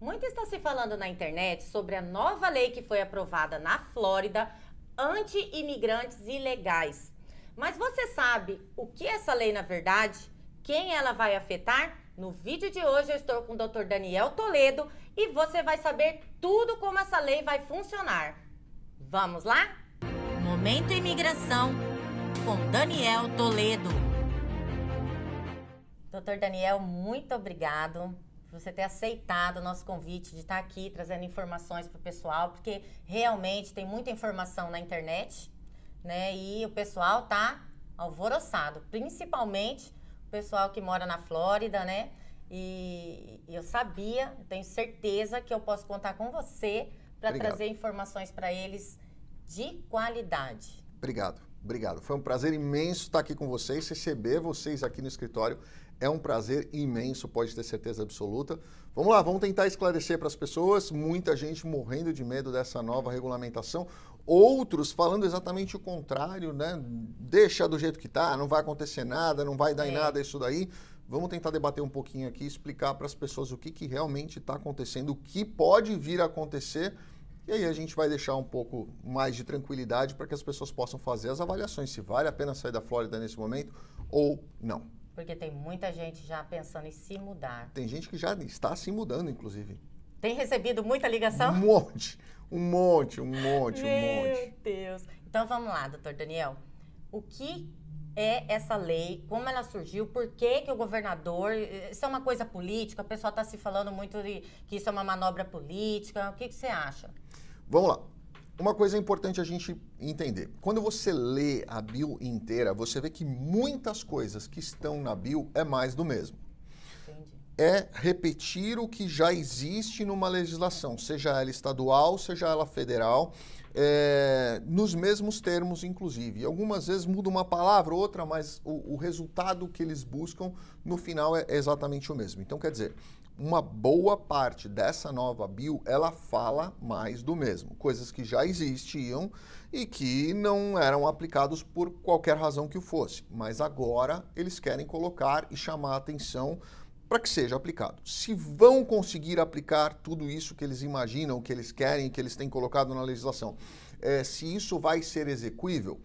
Muito está se falando na internet sobre a nova lei que foi aprovada na Flórida anti-imigrantes ilegais. Mas você sabe o que é essa lei na verdade? Quem ela vai afetar? No vídeo de hoje eu estou com o Dr. Daniel Toledo e você vai saber tudo como essa lei vai funcionar. Vamos lá? Momento Imigração com Daniel Toledo. Dr. Daniel, muito obrigado por você ter aceitado o nosso convite de estar aqui trazendo informações para o pessoal, porque realmente tem muita informação na internet, né? E o pessoal tá alvoroçado, principalmente o pessoal que mora na Flórida, né? E eu sabia, tenho certeza que eu posso contar com você para trazer informações para eles de qualidade. Obrigado. Foi um prazer imenso estar aqui com vocês, receber vocês aqui no escritório. É um prazer imenso, pode ter certeza absoluta. Vamos lá, vamos tentar esclarecer para as pessoas. Muita gente morrendo de medo dessa nova regulamentação. Outros falando exatamente o contrário, né? Deixa do jeito que está, não vai acontecer nada, não vai dar em nada isso daí. Vamos tentar debater um pouquinho aqui, explicar para as pessoas o que realmente está acontecendo, o que pode vir a acontecer. E aí a gente vai deixar um pouco mais de tranquilidade para que as pessoas possam fazer as avaliações, se vale a pena sair da Flórida nesse momento ou não. Porque tem muita gente já pensando em se mudar. Tem gente que já está se mudando, inclusive. Tem recebido muita ligação? Um monte. Meu Deus. Então vamos lá, doutor Daniel. O que é essa lei? Como ela surgiu? Por que o governador... Isso é uma coisa política? O pessoal está se falando muito que isso é uma manobra política. O que você acha? Vamos lá. Uma coisa importante a gente entender. Quando você lê a bill inteira, você vê que muitas coisas que estão na bill é mais do mesmo. Entendi. É repetir o que já existe numa legislação, seja ela estadual, seja ela federal, nos mesmos termos, inclusive. E algumas vezes muda uma palavra ou outra, mas o resultado que eles buscam, no final, é exatamente o mesmo. Então, quer dizer, uma boa parte dessa nova bill, ela fala mais do mesmo. Coisas que já existiam e que não eram aplicados por qualquer razão que o fosse. Mas agora eles querem colocar e chamar a atenção para que seja aplicado. Se vão conseguir aplicar tudo isso que eles imaginam, que eles querem, que eles têm colocado na legislação, se isso vai ser execuível,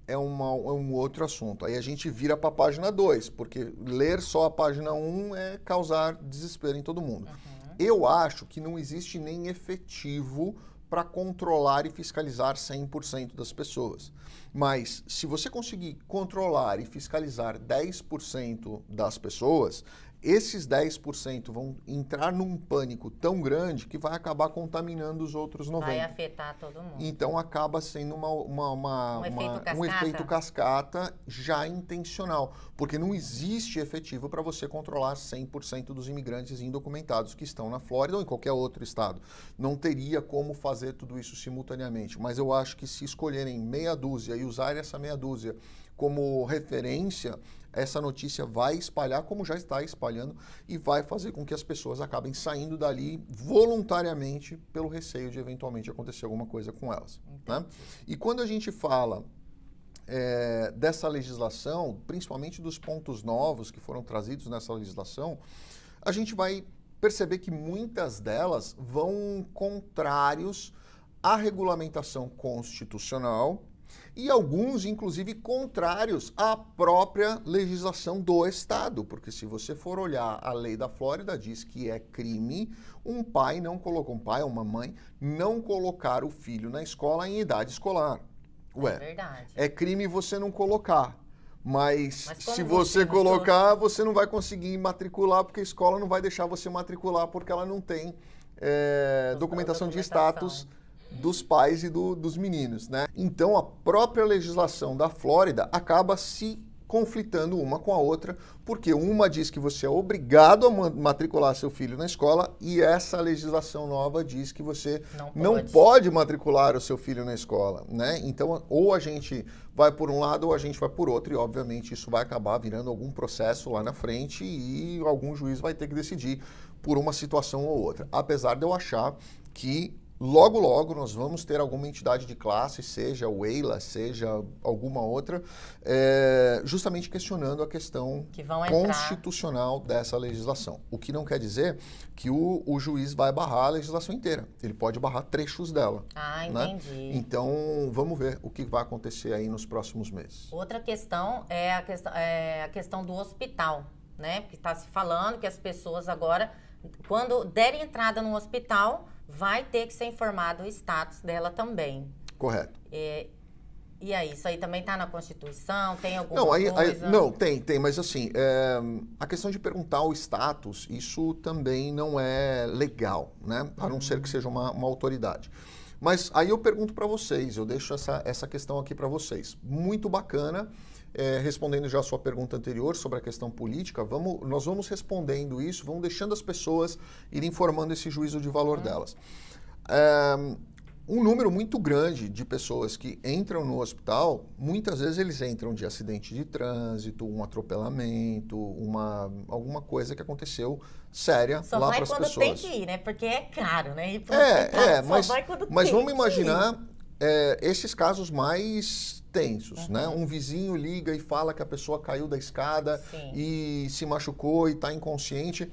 é um outro assunto. Aí a gente vira para a página 2, porque ler só a página 1 é causar desespero em todo mundo. Uhum. Eu acho que não existe nem efetivo para controlar e fiscalizar 100% das pessoas. Mas se você conseguir controlar e fiscalizar 10% das pessoas, esses 10% vão entrar num pânico tão grande que vai acabar contaminando os outros 90%. Vai afetar todo mundo. Então acaba sendo um efeito cascata já intencional, porque não existe efetivo para você controlar 100% dos imigrantes indocumentados que estão na Flórida ou em qualquer outro estado. Não teria como fazer tudo isso simultaneamente, mas eu acho que se escolherem meia dúzia e usarem essa meia dúzia como referência, essa notícia vai espalhar, como já está espalhando, e vai fazer com que as pessoas acabem saindo dali voluntariamente pelo receio de eventualmente acontecer alguma coisa com elas. Né? E quando a gente fala dessa legislação, principalmente dos pontos novos que foram trazidos nessa legislação, a gente vai perceber que muitas delas vão contrários à regulamentação constitucional, e alguns, inclusive, contrários à própria legislação do Estado, porque se você for olhar a lei da Flórida, diz que é crime um pai ou uma mãe não colocar o filho na escola em idade escolar. Ué, é verdade. É crime você não colocar, mas se você você colocar, você não vai conseguir matricular, porque a escola não vai deixar você matricular, porque ela não tem documentação de status dos pais e dos meninos, né? Então, a própria legislação da Flórida acaba se conflitando uma com a outra, porque uma diz que você é obrigado a matricular seu filho na escola e essa legislação nova diz que você não pode matricular o seu filho na escola, né? Então, ou a gente vai por um lado ou a gente vai por outro e, obviamente, isso vai acabar virando algum processo lá na frente e algum juiz vai ter que decidir por uma situação ou outra. Apesar de eu achar que logo, logo, nós vamos ter alguma entidade de classe, seja o EILA, seja alguma outra, justamente questionando a questão constitucional dessa legislação. O que não quer dizer que o juiz vai barrar a legislação inteira. Ele pode barrar trechos dela. Ah, entendi. Então, vamos ver o que vai acontecer aí nos próximos meses. Outra questão é a questão do hospital, né? Porque está se falando que as pessoas agora, quando derem entrada no hospital, vai ter que ser informado o status dela também. Correto. E aí, isso aí também está na Constituição? Tem alguma coisa? Não, tem, mas assim, a questão de perguntar o status, isso também não é legal, né? A não ser que seja uma autoridade. Mas aí eu pergunto para vocês, eu deixo essa questão aqui para vocês. Muito bacana, respondendo já a sua pergunta anterior sobre a questão política, nós vamos respondendo isso, vamos deixando as pessoas irem formando esse juízo de valor delas. Um número muito grande de pessoas que entram no hospital, muitas vezes eles entram de acidente de trânsito, um atropelamento, alguma coisa que aconteceu séria lá para as pessoas. Só vai quando tem que ir, né? Porque é caro, né? Ir mas vamos imaginar esses casos mais tensos, né? Um vizinho liga e fala que a pessoa caiu da escada e se machucou e está inconsciente.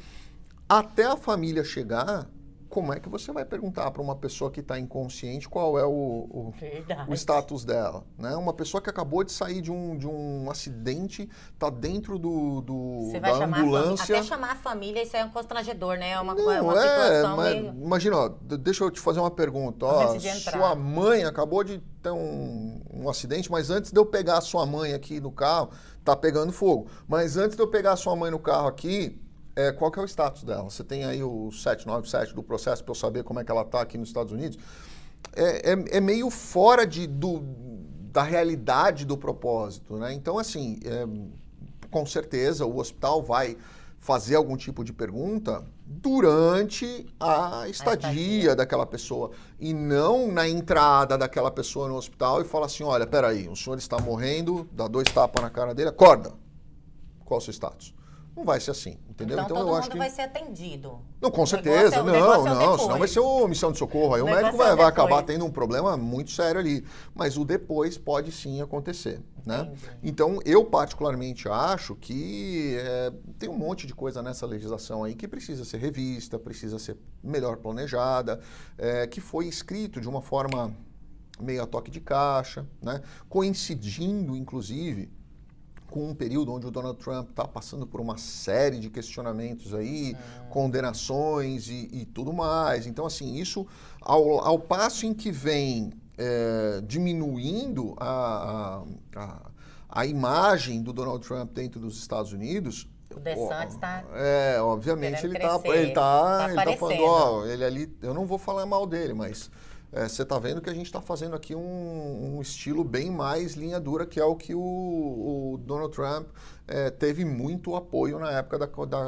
Até a família chegar, como é que você vai perguntar para uma pessoa que está inconsciente qual é o status dela? Né? Uma pessoa que acabou de sair de um acidente, está dentro da ambulância. Até chamar a família, isso é um constrangedor, né? É uma situação meio... Imagina, ó, deixa eu te fazer uma pergunta. Ó, sua mãe acabou de ter um acidente, mas antes de eu pegar a sua mãe aqui no carro, tá pegando fogo. Mas antes de eu pegar a sua mãe no carro aqui, qual que é o status dela? Você tem aí o 797 do processo para eu saber como é que ela está aqui nos Estados Unidos? É meio fora da realidade do propósito, né? Então, assim, com certeza o hospital vai fazer algum tipo de pergunta durante a estadia daquela pessoa e não na entrada daquela pessoa no hospital e fala assim, olha, peraí, o senhor está morrendo, dá 2 tapas na cara dele, acorda. Qual é o seu status? Não vai ser assim, entendeu? Então todo mundo vai ser atendido. Não, com certeza. Não, senão vai ser uma missão de socorro. Aí o médico vai acabar tendo um problema muito sério ali. Mas o depois pode sim acontecer, né? Então, eu particularmente acho que tem um monte de coisa nessa legislação aí que precisa ser revista, precisa ser melhor planejada, que foi escrito de uma forma meio a toque de caixa, né? Coincidindo, inclusive, com um período onde o Donald Trump está passando por uma série de questionamentos aí, condenações e tudo mais. Então, assim, isso, ao passo em que vem diminuindo a imagem do Donald Trump dentro dos Estados Unidos... O DeSantis está... obviamente ele está falando, ó, ele ali... Eu não vou falar mal dele, mas... Você está vendo que a gente está fazendo aqui um estilo bem mais linha dura, que é o que o Donald Trump teve muito apoio na época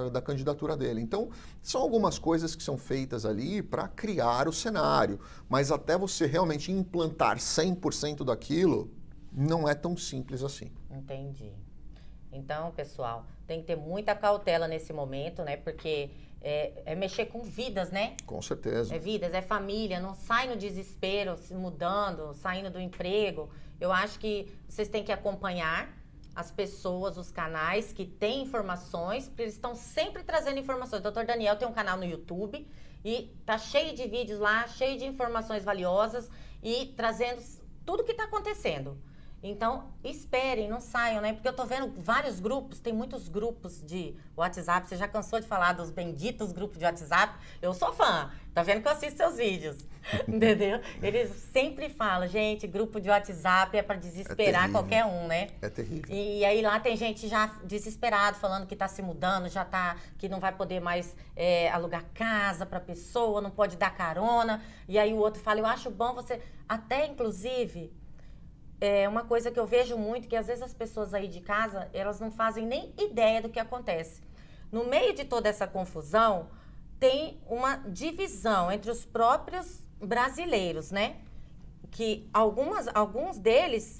da candidatura dele. Então, são algumas coisas que são feitas ali para criar o cenário, mas até você realmente implantar 100% daquilo, não é tão simples assim. Entendi. Então, pessoal, tem que ter muita cautela nesse momento, né? Porque... É mexer com vidas, né? Com certeza. É vidas, é família, não sai no desespero, se mudando, saindo do emprego. Eu acho que vocês têm que acompanhar as pessoas, os canais que têm informações, porque eles estão sempre trazendo informações. O Dr. Daniel tem um canal no YouTube e tá cheio de vídeos lá, cheio de informações valiosas e trazendo tudo o que está acontecendo. Então, esperem, não saiam, né? Porque eu tô vendo vários grupos, tem muitos grupos de WhatsApp. Você já cansou de falar dos benditos grupos de WhatsApp? Eu sou fã, tá vendo que eu assisto seus vídeos, entendeu? Eles sempre falam, gente, grupo de WhatsApp é para desesperar qualquer um, né? É terrível. E aí lá tem gente já desesperado, falando que tá se mudando, que não vai poder mais alugar casa pra pessoa, não pode dar carona. E aí o outro fala, eu acho bom você... Até, inclusive... uma coisa que eu vejo muito, que às vezes as pessoas aí de casa, elas não fazem nem ideia do que acontece. No meio de toda essa confusão, tem uma divisão entre os próprios brasileiros, né? Que alguns deles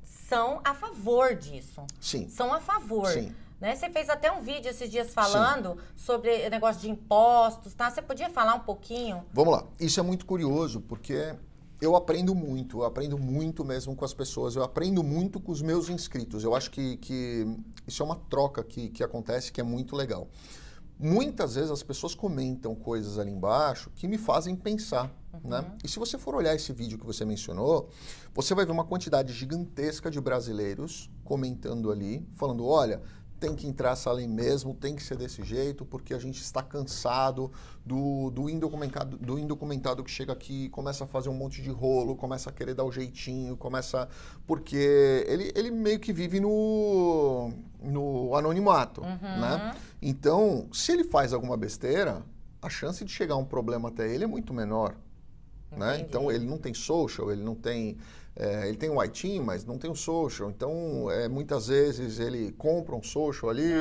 são a favor disso. Sim. São a favor. Sim. né? Você fez até um vídeo esses dias falando sobre o negócio de impostos, tá? Você podia falar um pouquinho? Vamos lá. Isso é muito curioso, porque eu aprendo muito mesmo com as pessoas, eu aprendo muito com os meus inscritos. Eu acho que isso é uma troca que acontece, que é muito legal. Muitas vezes as pessoas comentam coisas ali embaixo que me fazem pensar, né? E se você for olhar esse vídeo que você mencionou, você vai ver uma quantidade gigantesca de brasileiros comentando ali, falando, olha, tem que entrar essa lei mesmo, tem que ser desse jeito, porque a gente está cansado do indocumentado que chega aqui, começa a fazer um monte de rolo, começa a querer dar o jeitinho, porque ele meio que vive no anonimato, né? Então, se ele faz alguma besteira, a chance de chegar um problema até ele é muito menor, né? Então, ele não tem social, ele não tem... ele tem o ITIN, mas não tem o social. Então, muitas vezes ele compra um social ali,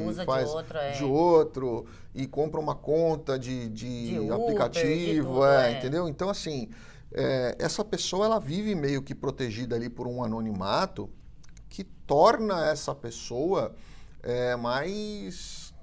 usa faz de outro, e compra uma conta de aplicativo, Uber, entendeu? Então, assim, essa pessoa ela vive meio que protegida ali por um anonimato que torna essa pessoa mais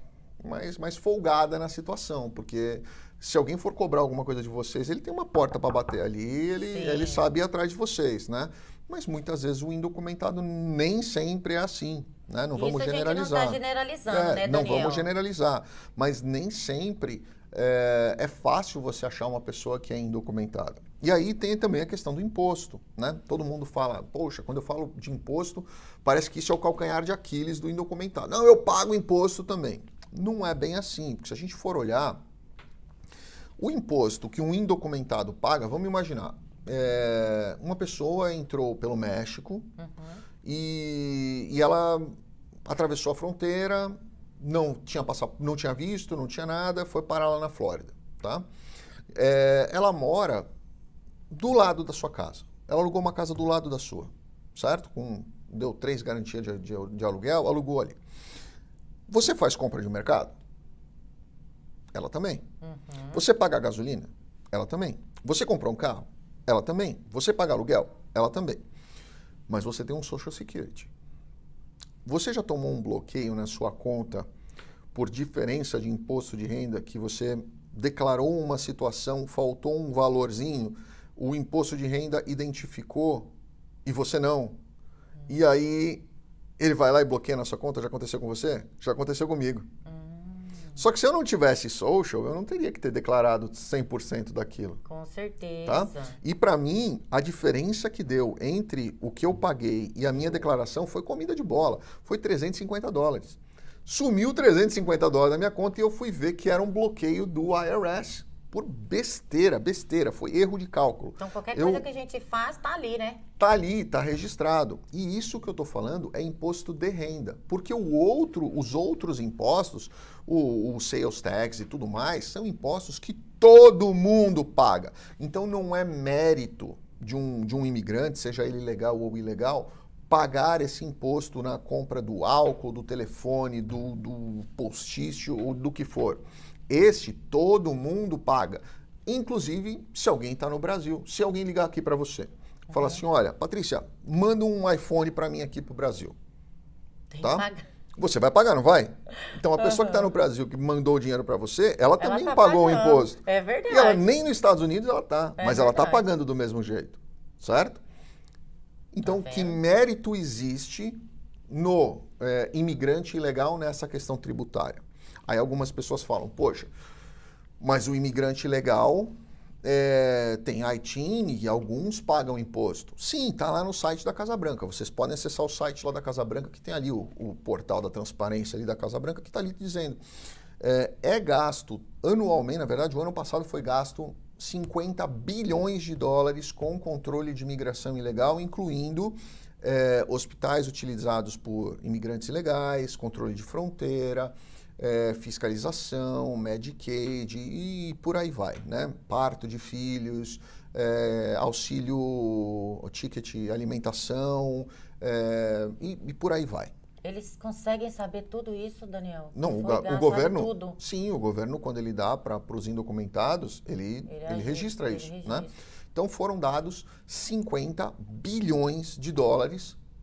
folgada na situação, porque se alguém for cobrar alguma coisa de vocês, ele tem uma porta para bater ali, ele sabe ir atrás de vocês, né? Mas muitas vezes o indocumentado nem sempre é assim, né? Não vamos generalizar. A gente não está generalizando, né, Daniel? Não vamos generalizar, mas nem sempre é fácil você achar uma pessoa que é indocumentada. E aí tem também a questão do imposto, né? Todo mundo fala, poxa, quando eu falo de imposto, parece que isso é o calcanhar de Aquiles do indocumentado. Não, eu pago imposto também. Não é bem assim, porque se a gente for olhar, o imposto que um indocumentado paga, vamos imaginar, uma pessoa entrou pelo México e ela atravessou a fronteira, não tinha visto, não tinha nada, foi parar lá na Flórida, tá? Ela mora do lado da sua casa. Ela alugou uma casa do lado da sua, certo? Deu 3 garantias de aluguel, alugou ali. Você faz compra de mercado? Ela também. Você paga a gasolina? Ela também. Você comprou um carro? Ela também. Você paga aluguel? Ela também. Mas você tem um Social Security. Você já tomou um bloqueio na sua conta por diferença de imposto de renda, que você declarou uma situação, faltou um valorzinho, o imposto de renda identificou e você não? E aí ele vai lá e bloqueia na sua conta? Já aconteceu com você? Já aconteceu comigo. Só que se eu não tivesse social, eu não teria que ter declarado 100% daquilo. Com certeza. Tá? E para mim, a diferença que deu entre o que eu paguei e a minha declaração foi comida de bola. Foi $350. Sumiu $350 da minha conta e eu fui ver que era um bloqueio do IRS. Por besteira. Foi erro de cálculo. Então, qualquer coisa que a gente faz, tá ali, né? Tá ali, tá registrado. E isso que eu tô falando é imposto de renda. Porque os outros impostos, o sales tax e tudo mais, são impostos que todo mundo paga. Então, não é mérito de um imigrante, seja ele legal ou ilegal, pagar esse imposto na compra do álcool, do telefone, do postício ou do que for. Todo mundo paga. Inclusive, se alguém está no Brasil. Se alguém ligar aqui para você, falar assim, olha, Patrícia, manda um iPhone para mim aqui para o Brasil. Tem tá? que pagar. Você vai pagar, não vai? Então, a pessoa que está no Brasil, que mandou o dinheiro para você, ela também pagou o imposto. É verdade. E ela nem nos Estados Unidos ela está, mas ela está pagando do mesmo jeito. Certo? Então, que mérito existe no imigrante ilegal nessa questão tributária? Aí algumas pessoas falam, poxa, mas o imigrante legal tem ITIN e alguns pagam imposto. Sim, está lá no site da Casa Branca. Vocês podem acessar o site lá da Casa Branca, que tem ali o portal da transparência ali da Casa Branca, que está ali dizendo. É gasto anualmente, na verdade, o ano passado foi gasto $50 bilhões com controle de imigração ilegal, incluindo hospitais utilizados por imigrantes ilegais, controle de fronteira, fiscalização, Medicaid e por aí vai, né? Parto de filhos, auxílio, ticket alimentação e por aí vai. Eles conseguem saber tudo isso, Daniel? Não, o governo, tudo. Sim, o governo, quando ele dá para os indocumentados, ele registra isso, né? Então foram dados $50 bilhões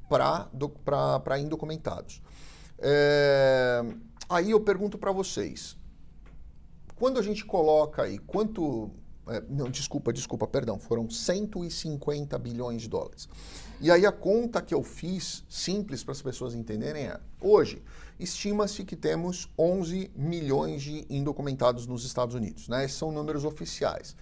para indocumentados. Aí eu pergunto para vocês, quando a gente coloca aí, foram 150 bilhões de dólares. E aí a conta que eu fiz, simples para as pessoas entenderem, hoje, estima-se que temos 11 milhões de indocumentados nos Estados Unidos, né? Esses são números oficiais.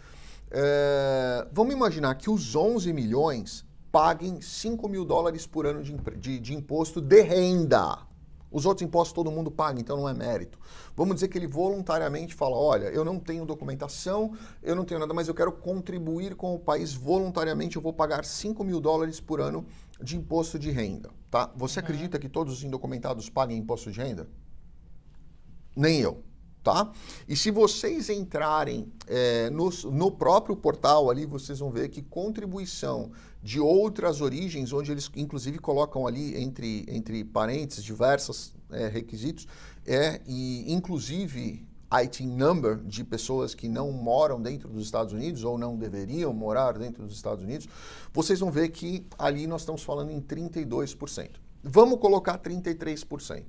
Vamos imaginar que os 11 milhões paguem 5 mil dólares por ano de imposto de renda. Os outros impostos todo mundo paga, então não é mérito. Vamos dizer que ele voluntariamente fala, olha, eu não tenho documentação, eu não tenho nada, mas eu quero contribuir com o país voluntariamente, eu vou pagar 5 mil dólares por ano de imposto de renda, tá? Você acredita que todos os indocumentados paguem imposto de renda? Nem eu, tá? E se vocês entrarem no próprio portal ali, vocês vão ver que contribuição de outras origens, onde eles inclusive colocam ali entre parênteses diversos requisitos, e inclusive IT number de pessoas que não moram dentro dos Estados Unidos ou não deveriam morar dentro dos Estados Unidos, vocês vão ver que ali nós estamos falando em 32%. Vamos colocar 33%,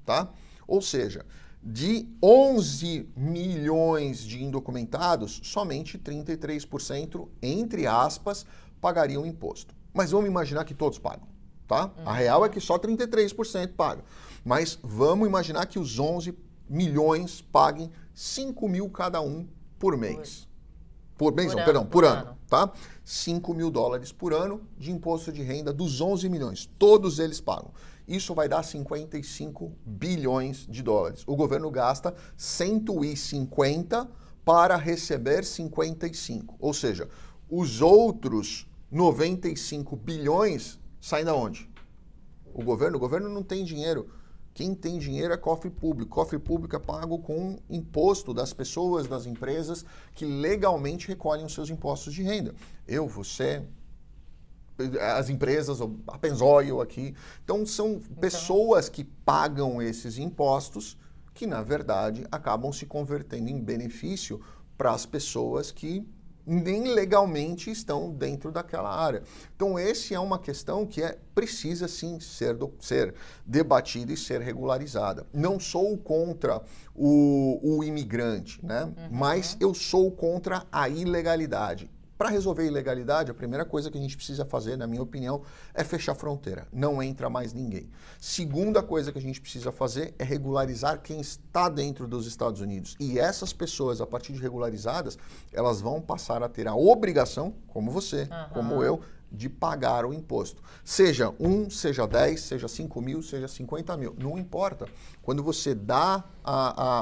tá? Ou seja, de 11 milhões de indocumentados, somente 33%, entre aspas, pagariam imposto. Mas vamos imaginar que todos pagam, tá? A real é que só 33% pagam. Mas vamos imaginar que os 11 milhões paguem 5 mil cada um por mês. Por ano, tá? 5 mil dólares por ano de imposto de renda dos 11 milhões. Todos eles pagam. Isso vai dar 55 bilhões de dólares. O governo gasta 150 para receber 55. Ou seja, os outros 95 bilhões saem da onde? O governo não tem dinheiro. Quem tem dinheiro é cofre público. Cofre público é pago com imposto das pessoas, das empresas que legalmente recolhem os seus impostos de renda. Eu, você, as empresas, a Pennzoil aqui. Então, são pessoas que pagam esses impostos que, na verdade, acabam se convertendo em benefício para as pessoas que nem legalmente estão dentro daquela área. Então, essa é uma questão que precisa, sim, ser debatida e ser regularizada. Não sou contra o imigrante, né? Mas eu sou contra a ilegalidade. Para resolver a ilegalidade, a primeira coisa que a gente precisa fazer, na minha opinião, é fechar a fronteira. Não entra mais ninguém. Segunda coisa que a gente precisa fazer é regularizar quem está dentro dos Estados Unidos. E essas pessoas, a partir de regularizadas, elas vão passar a ter a obrigação, como você, como eu, de pagar o imposto. Seja 1, seja 10, seja 5 mil, seja 50 mil. Não importa. Quando você dá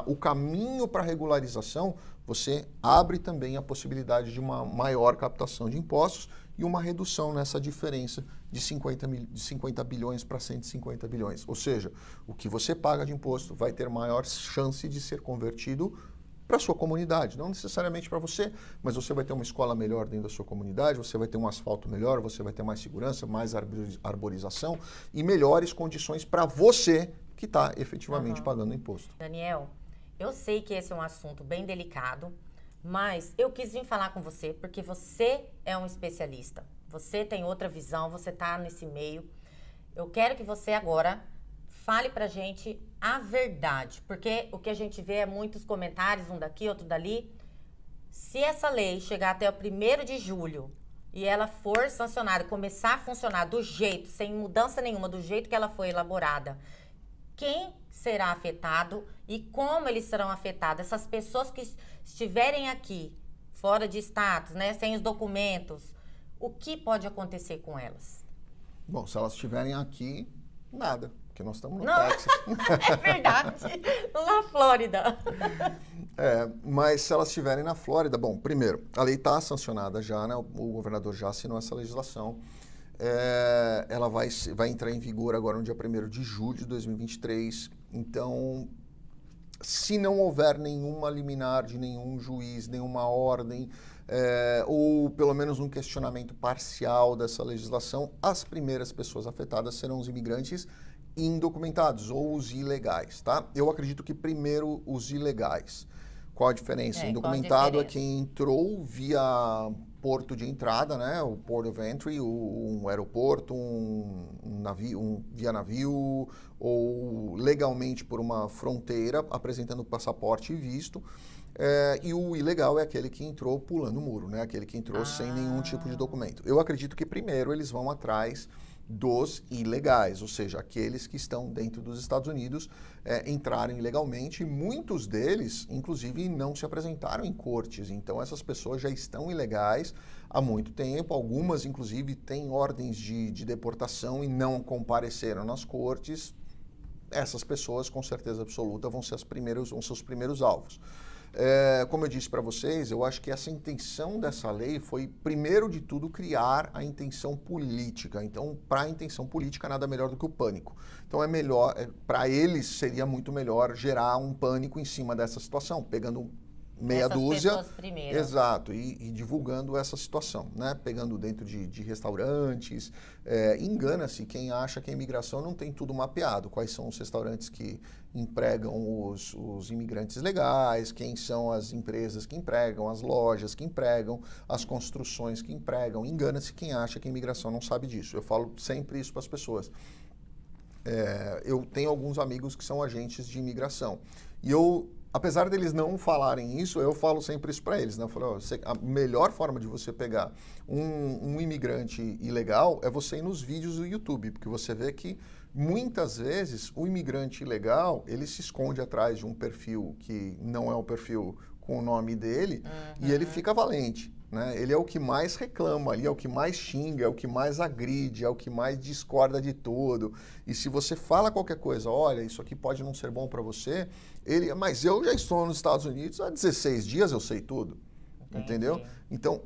o caminho para a regularização, você abre também a possibilidade de uma maior captação de impostos e uma redução nessa diferença de 50 bilhões para 150 bilhões. Ou seja, o que você paga de imposto vai ter maior chance de ser convertido para a sua comunidade. Não necessariamente para você, mas você vai ter uma escola melhor dentro da sua comunidade, você vai ter um asfalto melhor, você vai ter mais segurança, mais arborização e melhores condições para você que está efetivamente pagando imposto. Daniel, eu sei que esse é um assunto bem delicado, mas eu quis vir falar com você porque você é um especialista. Você tem outra visão, você está nesse meio. Eu quero que você agora fale pra gente a verdade, porque o que a gente vê é muitos comentários, um daqui, outro dali. Se essa lei chegar até o 1º de julho e ela for sancionada, começar a funcionar do jeito, sem mudança nenhuma, do jeito que ela foi elaborada, quem será afetado e como eles serão afetados? Essas pessoas que estiverem aqui, fora de status, né, sem os documentos, o que pode acontecer com elas? Bom, se elas estiverem aqui, nada, porque nós estamos no Texas. É verdade, na Flórida. Mas se elas estiverem na Flórida, bom, primeiro, a lei está sancionada já, né, o governador já assinou essa legislação. Ela vai entrar em vigor agora no dia 1º de julho de 2023. Então, se não houver nenhuma liminar de nenhum juiz, nenhuma ordem, ou pelo menos um questionamento parcial dessa legislação, as primeiras pessoas afetadas serão os imigrantes indocumentados ou os ilegais, tá? Eu acredito que primeiro os ilegais. Qual a diferença? Indocumentado é quem entrou via porto de entrada, né? O port of entry, um aeroporto, um navio, um via navio, ou legalmente por uma fronteira, apresentando passaporte e visto. E o ilegal é aquele que entrou pulando o muro, né? Aquele que entrou sem nenhum tipo de documento. Eu acredito que primeiro eles vão atrás dos ilegais, ou seja, aqueles que estão dentro dos Estados Unidos, entrarem ilegalmente, e muitos deles, inclusive, não se apresentaram em cortes. Então, essas pessoas já estão ilegais há muito tempo, algumas, inclusive, têm ordens de deportação e não compareceram nas cortes. Essas pessoas, com certeza absoluta, vão ser os primeiros alvos. Como eu disse para vocês, eu acho que essa intenção dessa lei foi, primeiro de tudo, criar a intenção política. Então, para a intenção política, nada melhor do que o pânico. Então, é melhor, para eles seria muito melhor gerar um pânico em cima dessa situação, pegando meia dúzia, exato, e divulgando essa situação, né? Pegando dentro de restaurantes. Engana-se quem acha que a imigração não tem tudo mapeado. Quais são os restaurantes que empregam os imigrantes legais, quem são as empresas que empregam, as lojas que empregam, as construções que empregam. Engana-se quem acha que a imigração não sabe disso. Eu falo sempre isso para as pessoas. Eu tenho alguns amigos que são agentes de imigração. E apesar deles não falarem isso, eu falo sempre isso para eles, né? Eu falo, a melhor forma de você pegar um imigrante ilegal é você ir nos vídeos do YouTube, porque você vê que muitas vezes o imigrante ilegal, ele se esconde atrás de um perfil que não é o perfil com o nome dele, e ele fica valente. Né? Ele é o que mais reclama ali, é o que mais xinga, é o que mais agride, é o que mais discorda de tudo. E se você fala qualquer coisa, olha, isso aqui pode não ser bom para você, mas eu já estou nos Estados Unidos há 16 dias, eu sei tudo. Entendeu? Então,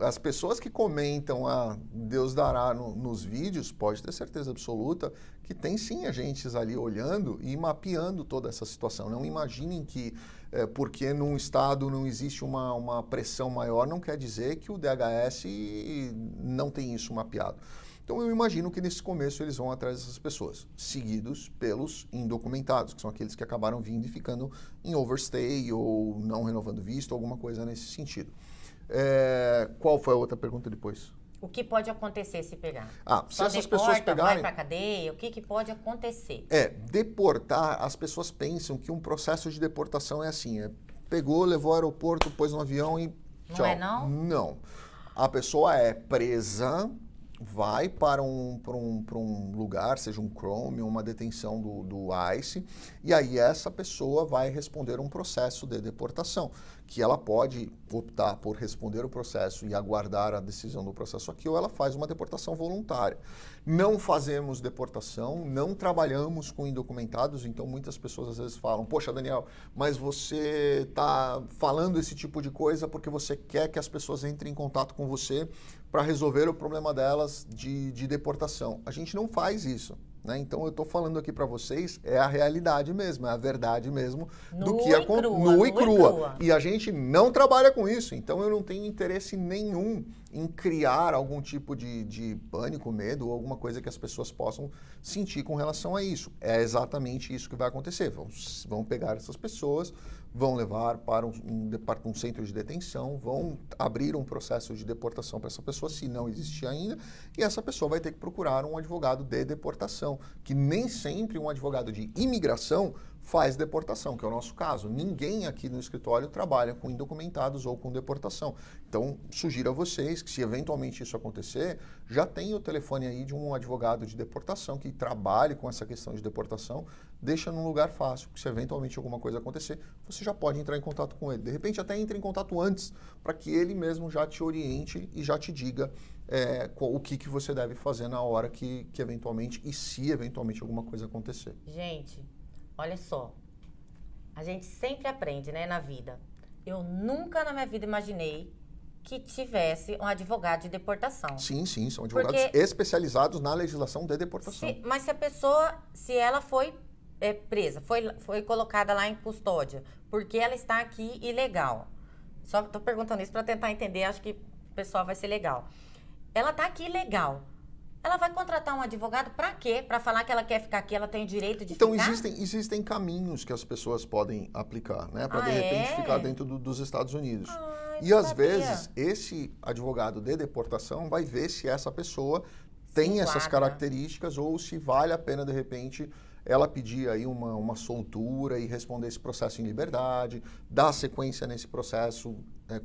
as pessoas que comentam Deus dará nos vídeos, pode ter certeza absoluta que tem sim agentes ali olhando e mapeando toda essa situação. Não imaginem que porque num estado não existe uma pressão maior, não quer dizer que o DHS não tem isso mapeado. Então eu imagino que nesse começo eles vão atrás dessas pessoas, seguidos pelos indocumentados, que são aqueles que acabaram vindo e ficando em overstay ou não renovando visto, alguma coisa nesse sentido. Qual foi a outra pergunta depois? O que pode acontecer se pegar? Se essas pessoas pegarem... vai para cadeia, o que pode acontecer? Deportar, as pessoas pensam que um processo de deportação é assim, pegou, levou ao aeroporto, pôs no avião e tchau. Não é não? Não. A pessoa é presa, vai para um lugar, seja um Chrome ou uma detenção do ICE, e aí essa pessoa vai responder um processo de deportação, que ela pode optar por responder o processo e aguardar a decisão do processo aqui, ou ela faz uma deportação voluntária. Não fazemos deportação, não trabalhamos com indocumentados, então muitas pessoas às vezes falam, poxa, Daniel, mas você está falando esse tipo de coisa porque você quer que as pessoas entrem em contato com você para resolver o problema delas de deportação. A gente não faz isso. Né? Então eu estou falando aqui para vocês, é a realidade mesmo, é a verdade mesmo do que acontece nua e crua. E a gente não trabalha com isso, então eu não tenho interesse nenhum em criar algum tipo de pânico, medo ou alguma coisa que as pessoas possam sentir com relação a isso. É exatamente isso que vai acontecer. Vão pegar essas pessoas, vão levar para um centro de detenção, vão abrir um processo de deportação para essa pessoa, se não existir ainda, e essa pessoa vai ter que procurar um advogado de deportação, que nem sempre um advogado de imigração faz deportação, que é o nosso caso. Ninguém aqui no escritório trabalha com indocumentados ou com deportação. Então, sugiro a vocês que, se eventualmente isso acontecer, já tem o telefone aí de um advogado de deportação que trabalhe com essa questão de deportação, deixa num lugar fácil, que se eventualmente alguma coisa acontecer, você já pode entrar em contato com ele. De repente, até entre em contato antes, para que ele mesmo já te oriente e já te diga o que você deve fazer na hora que eventualmente, e se eventualmente alguma coisa acontecer. Gente, olha só, a gente sempre aprende, né, na vida. Eu nunca na minha vida imaginei que tivesse um advogado de deportação. Sim, são advogados especializados na legislação de deportação. Mas se ela foi presa, foi colocada lá em custódia, porque ela está aqui ilegal. Só estou perguntando isso para tentar entender, acho que o pessoal vai ser legal. Ela está aqui ilegal. ela vai contratar um advogado para quê? Para falar que ela quer ficar aqui, ela tem o direito de então, ficar? Então, existem caminhos que as pessoas podem aplicar, né? Para, de repente, ficar dentro dos Estados Unidos. E, às vezes, esse advogado de deportação vai ver se essa pessoa tem essas características ou se vale a pena, de repente, ela pedir aí uma soltura e responder esse processo em liberdade, dar sequência nesse processo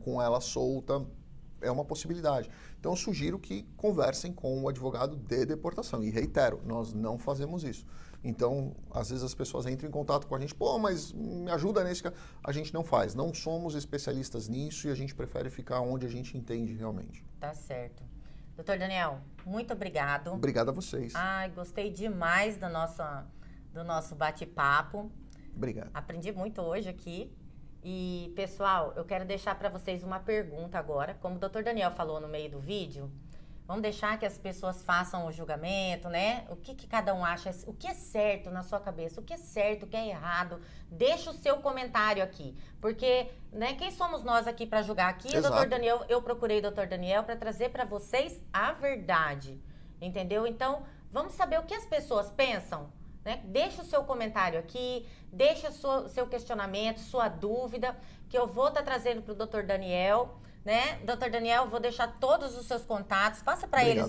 com ela solta. É uma possibilidade. Então, eu sugiro que conversem com o advogado de deportação. E reitero, nós não fazemos isso. Então, às vezes as pessoas entram em contato com a gente, pô, mas me ajuda nesse caso. A gente não faz. Não somos especialistas nisso e a gente prefere ficar onde a gente entende realmente. Tá certo. Doutor Daniel, muito obrigado. Obrigado a vocês. Ai, gostei demais do nosso bate-papo. Obrigado. Aprendi muito hoje aqui. E, pessoal, eu quero deixar para vocês uma pergunta agora. Como o doutor Daniel falou no meio do vídeo, vamos deixar que as pessoas façam o julgamento, né? O que cada um acha, o que é certo na sua cabeça, o que é certo, o que é errado. Deixa o seu comentário aqui. Porque, né, quem somos nós aqui para julgar aqui? Exato. Doutor Daniel, eu procurei o doutor Daniel para trazer para vocês a verdade. Entendeu? Então, vamos saber o que as pessoas pensam. Né? Deixa o seu comentário aqui, deixa o seu questionamento, sua dúvida, que eu vou estar trazendo para o Dr. Daniel, né? Dr. Daniel, vou deixar todos os seus contatos, passa para eles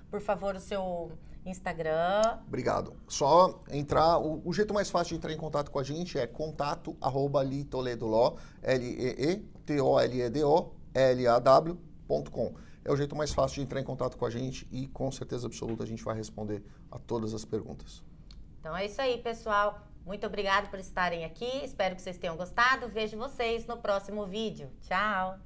por favor, o seu Instagram. Obrigado. Só entrar, o jeito mais fácil de entrar em contato com a gente é contato@litoledolaw, LEETOLEDOLAW.com. É o jeito mais fácil de entrar em contato com a gente e com certeza absoluta a gente vai responder a todas as perguntas. Então é isso aí, pessoal. Muito obrigado por estarem aqui. Espero que vocês tenham gostado. Vejo vocês no próximo vídeo. Tchau!